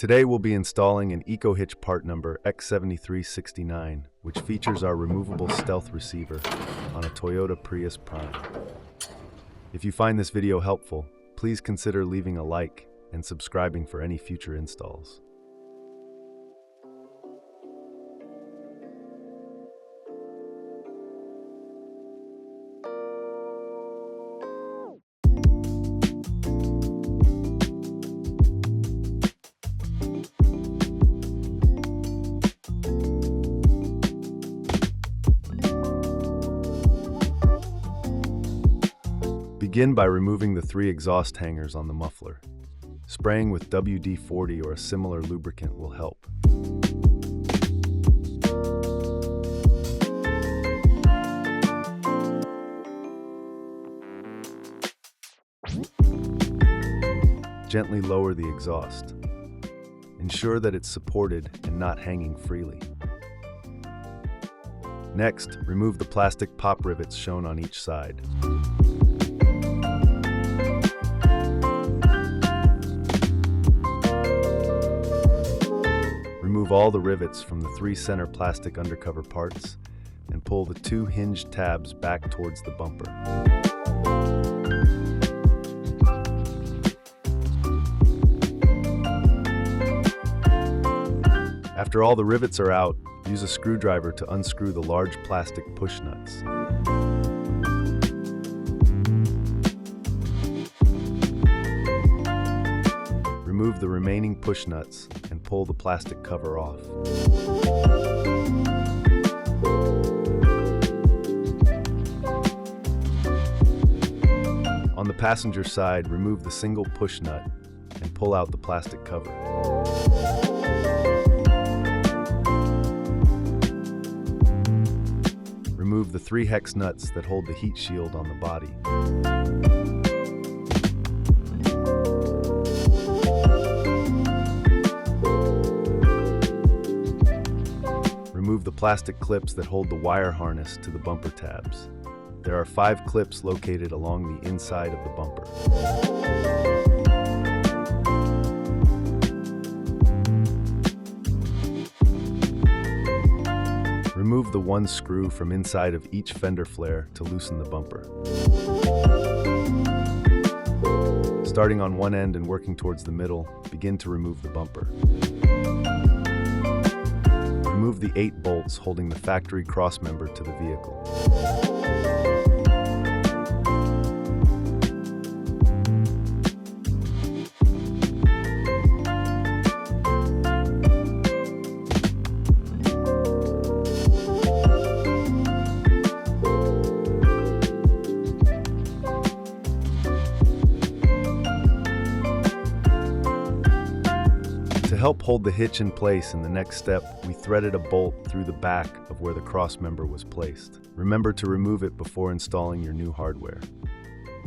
Today we'll be installing an EcoHitch part number X7369, which features our removable stealth receiver on a Toyota Prius Prime. If you find this video helpful, please consider leaving a like and subscribing for any future installs. Begin by removing the 3 exhaust hangers on the muffler. Spraying with WD-40 or a similar lubricant will help. Gently lower the exhaust. Ensure that it's supported and not hanging freely. Next, remove the plastic pop rivets shown on each side. Remove all the rivets from the 3 center plastic undercover parts and pull the 2 hinged tabs back towards the bumper. After all the rivets are out, use a screwdriver to unscrew the large plastic push nuts. Remove the remaining push nuts and pull the plastic cover off. On the passenger side, remove the single push nut and pull out the plastic cover. Remove the 3 hex nuts that hold the heat shield on the body. Remove the plastic clips that hold the wire harness to the bumper tabs. There are 5 clips located along the inside of the bumper. Remove the 1 screw from inside of each fender flare to loosen the bumper. Starting on one end and working towards the middle, begin to remove the bumper. Remove the 8 bolts holding the factory crossmember to the vehicle. To help hold the hitch in place in the next step, we threaded a bolt through the back of where the crossmember was placed. Remember to remove it before installing your new hardware.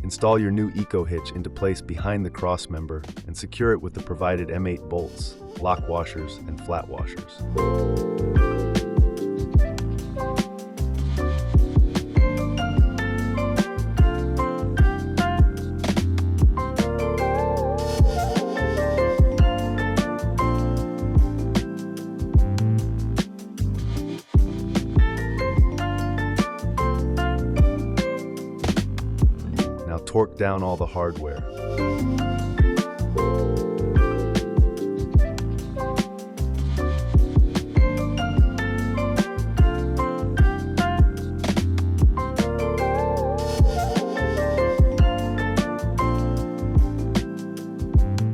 Install your new EcoHitch into place behind the crossmember and secure it with the provided M8 bolts, lock washers, and flat washers. Now torque down all the hardware.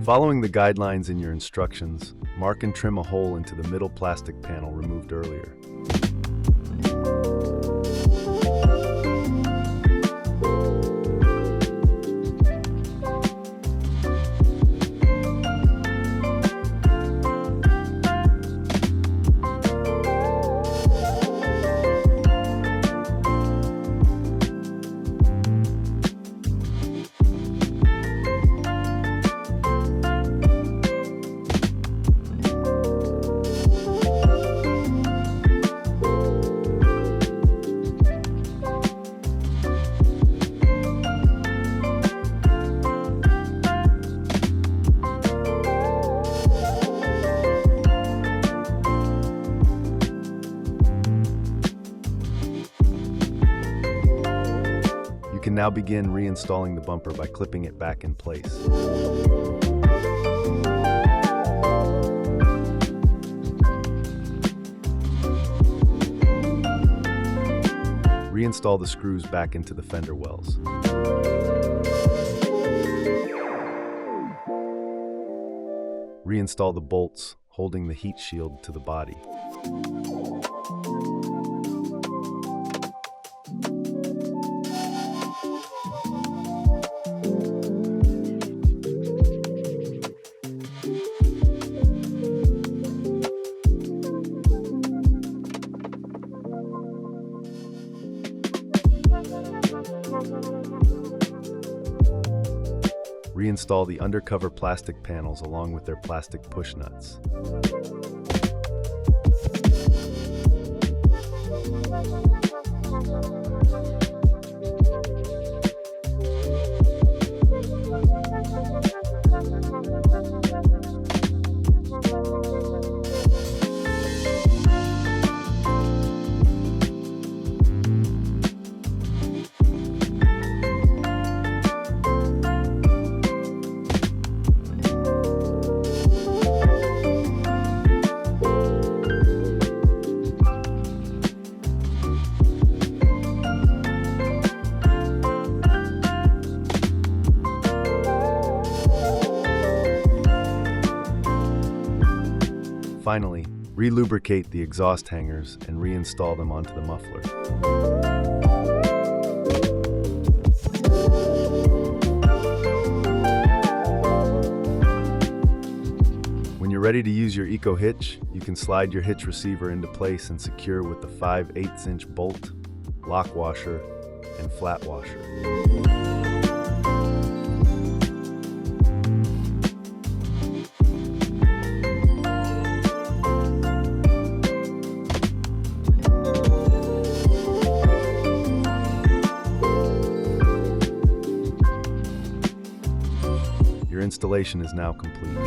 Following the guidelines in your instructions, mark and trim a hole into the middle plastic panel removed earlier. now begin reinstalling the bumper by clipping it back in place. Reinstall the screws back into the fender wells. Reinstall the bolts holding the heat shield to the body. Reinstall the undercover plastic panels along with their plastic push nuts. Finally, relubricate the exhaust hangers and reinstall them onto the muffler. When you're ready to use your EcoHitch, you can slide your hitch receiver into place and secure with the 5/8" bolt, lock washer, and flat washer. Your installation is now complete.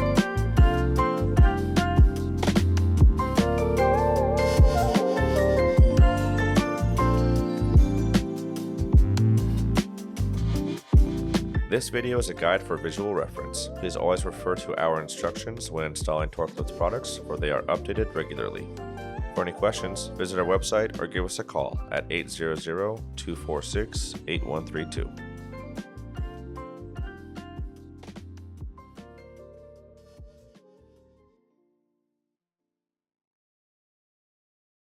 This video is a guide for visual reference. Please always refer to our instructions when installing Torquelets products, for they are updated regularly. For any questions, visit our website or give us a call at 800-246-8132.